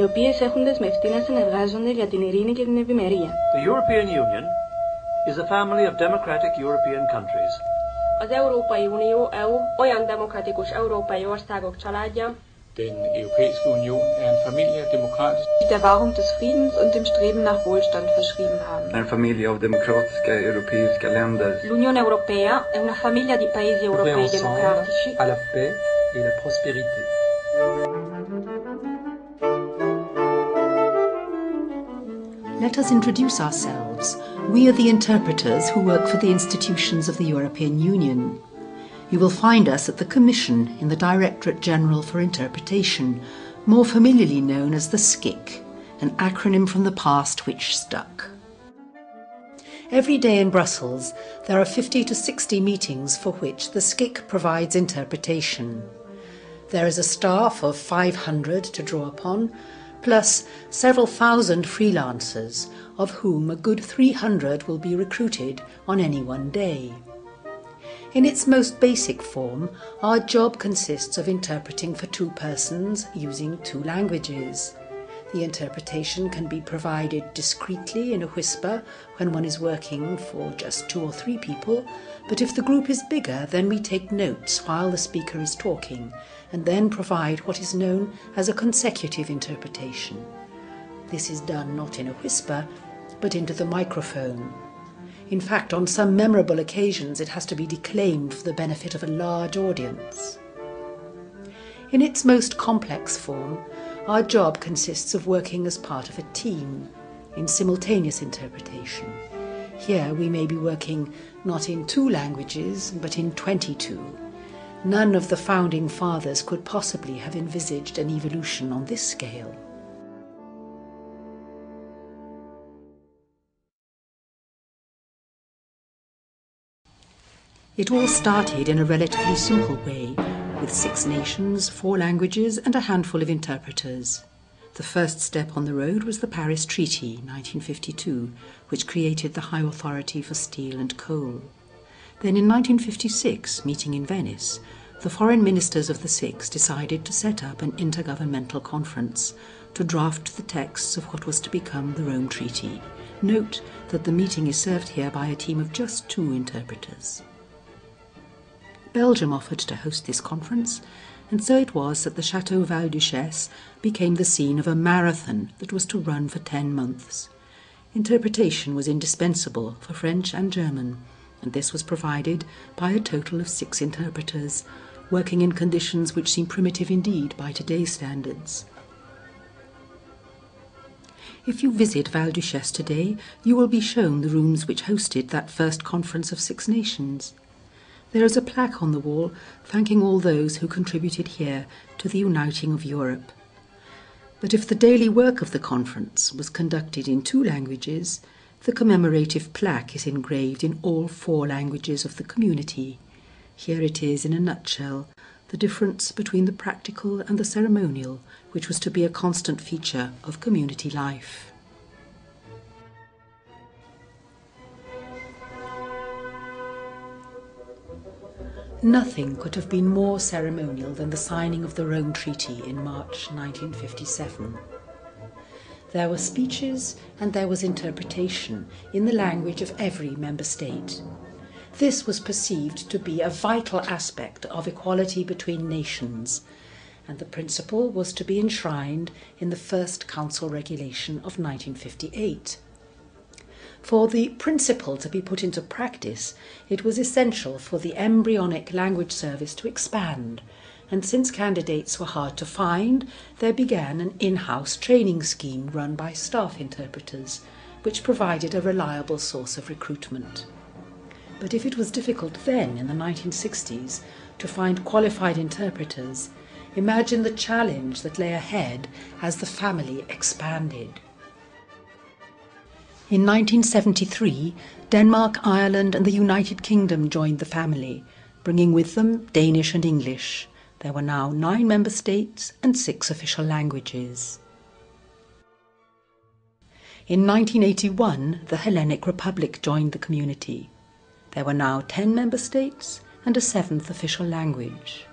οι οποίες έχουν δεσμευτεί να συνεργάζονται για την ειρήνη και την ευημερία. The European Union is a family of democratic European countries. Az Európai Unió EU olyan demokratikus európai országok családja. Den Europæiske Union er en familie demokratisk, die der Wahrung des Friedens und dem Streben nach Wohlstand verschrieben haben. En familj av demokratiska europeiska länder. L'Unione Europea è una famiglia di paesi europei democratici à la paix et la prospérité. Let us introduce ourselves. We are the interpreters who work for the institutions of the European Union. You will find us at the Commission in the Directorate General for Interpretation, more familiarly known as the SCIC, an acronym from the past which stuck. Every day in Brussels, there are 50 to 60 meetings for which the SCIC provides interpretation. There is a staff of 500 to draw upon, plus several thousand freelancers, of whom a good 300 will be recruited on any one day. In its most basic form, our job consists of interpreting for two persons using two languages. The interpretation can be provided discreetly in a whisper when one is working for just 2 or 3 people, but if the group is bigger, then we take notes while the speaker is talking, and then provide what is known as a consecutive interpretation. This is done not in a whisper, but into the microphone. In fact, on some memorable occasions it has to be declaimed for the benefit of a large audience. In its most complex form, our job consists of working as part of a team, in simultaneous interpretation. Here we may be working not in 2 languages, but in 22. None of the founding fathers could possibly have envisaged an evolution on this scale. It all started in a relatively simple way, with 6 nations, 4 languages and a handful of interpreters. The first step on the road was the Paris Treaty, 1952, which created the High Authority for Steel and Coal. Then in 1956, meeting in Venice, the foreign ministers of the 6 decided to set up an intergovernmental conference to draft the texts of what was to become the Rome Treaty. Note that the meeting is served here by a team of just 2 interpreters. Belgium offered to host this conference, and so it was that the Château Val-Duchesse became the scene of a marathon that was to run for 10 months. Interpretation was indispensable for French and German, and this was provided by a total of 6 interpreters, working in conditions which seem primitive indeed by today's standards. If you visit Val-Duchesse today, you will be shown the rooms which hosted that first conference of 6 nations. There is a plaque on the wall thanking all those who contributed here to the uniting of Europe. But if the daily work of the conference was conducted in 2 languages, the commemorative plaque is engraved in all 4 languages of the community. Here it is in a nutshell, the difference between the practical and the ceremonial, which was to be a constant feature of community life. Nothing could have been more ceremonial than the signing of the Rome Treaty in March 1957. There were speeches and there was interpretation in the language of every member state. This was perceived to be a vital aspect of equality between nations, and the principle was to be enshrined in the first Council Regulation of 1958. For the principle to be put into practice, it was essential for the embryonic language service to expand, and since candidates were hard to find, there began an in-house training scheme run by staff interpreters, which provided a reliable source of recruitment. But if it was difficult then, in the 1960s, to find qualified interpreters, imagine the challenge that lay ahead as the family expanded. In 1973, Denmark, Ireland and the United Kingdom joined the family, bringing with them Danish and English. There were now 9 member states and 6 official languages. In 1981, the Hellenic Republic joined the community. There were now 10 member states and a 7th official language.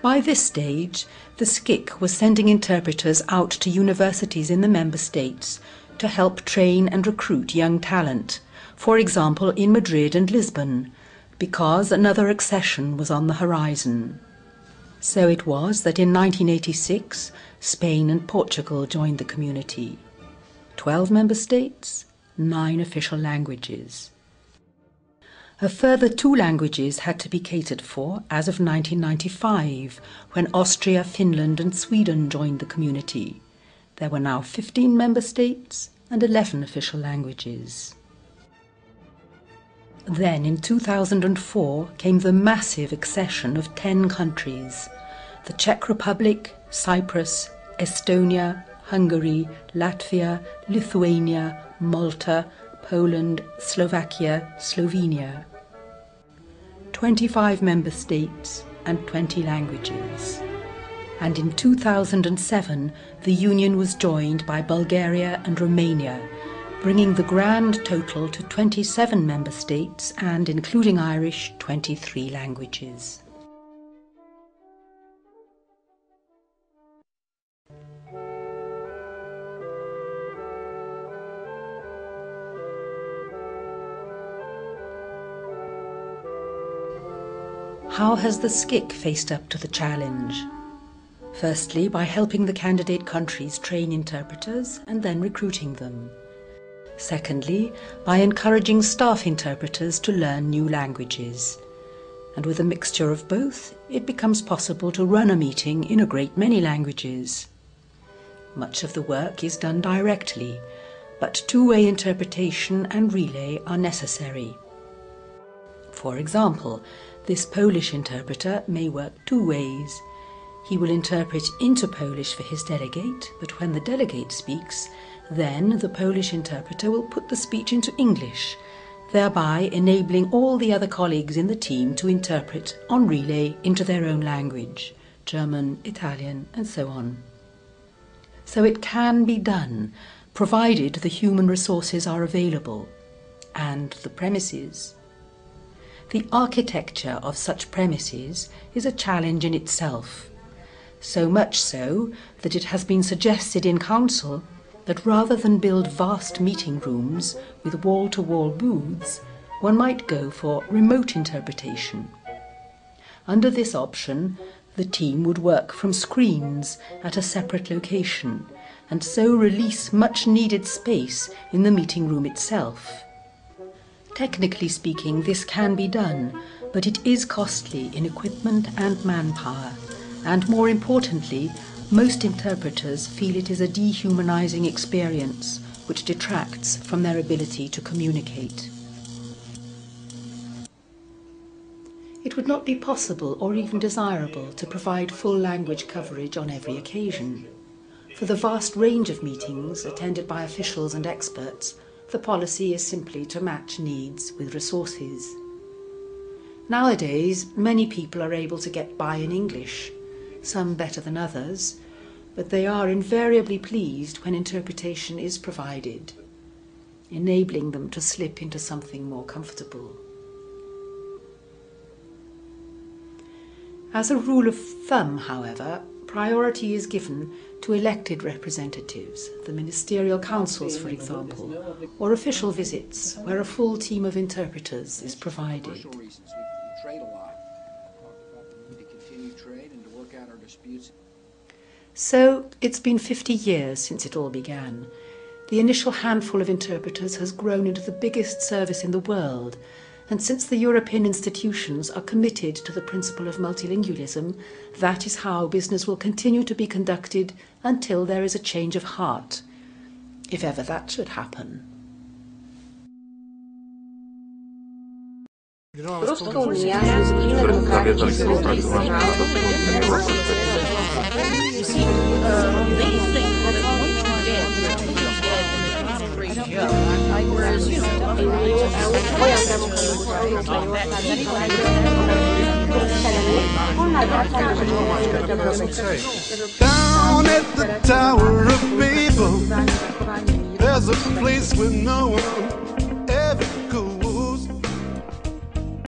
By this stage, the SCIC was sending interpreters out to universities in the member states to help train and recruit young talent, for example in Madrid and Lisbon, because another accession was on the horizon. So it was that in 1986, Spain and Portugal joined the community. 12 member states, 9 official languages. A further 2 languages had to be catered for as of 1995, when Austria, Finland and Sweden joined the community. There were now 15 member states and 11 official languages. Then in 2004 came the massive accession of 10 countries: the Czech Republic, Cyprus, Estonia, Hungary, Latvia, Lithuania, Malta, Poland, Slovakia, Slovenia. 25 member states and 20 languages. And in 2007 the Union was joined by Bulgaria and Romania, bringing the grand total to 27 member states and, including Irish, 23 languages. How has the SCIC faced up to the challenge? Firstly, by helping the candidate countries train interpreters and then recruiting them. Secondly, by encouraging staff interpreters to learn new languages. And with a mixture of both, it becomes possible to run a meeting in a great many languages. Much of the work is done directly, but two-way interpretation and relay are necessary. For example, this Polish interpreter may work 2 ways. He will interpret into Polish for his delegate, but when the delegate speaks, then the Polish interpreter will put the speech into English, thereby enabling all the other colleagues in the team to interpret on relay into their own language, German, Italian, and so on. So it can be done, provided the human resources are available, and the premises. The architecture of such premises is a challenge in itself, so much so that it has been suggested in Council that rather than build vast meeting rooms with wall-to-wall booths, one might go for remote interpretation. Under this option, the team would work from screens at a separate location, and so release much needed space in the meeting room itself. Technically speaking, this can be done, but it is costly in equipment and manpower, and more importantly, most interpreters feel it is a dehumanizing experience which detracts from their ability to communicate. It would not be possible or even desirable to provide full language coverage on every occasion. For the vast range of meetings attended by officials and experts, the policy is simply to match needs with resources. Nowadays, many people are able to get by in English, some better than others, but they are invariably pleased when interpretation is provided, enabling them to slip into something more comfortable. As a rule of thumb, however, priority is given to elected representatives, the ministerial councils, for example, or official visits where a full team of interpreters is provided. So, it's been 50 years since it all began. The initial handful of interpreters has grown into the biggest service in the world, and since the European institutions are committed to the principle of multilingualism, that is how business will continue to be conducted until there is a change of heart, if ever that should happen. Ruská unia je demokratický Down at the Tower of Babel, there's a place where no one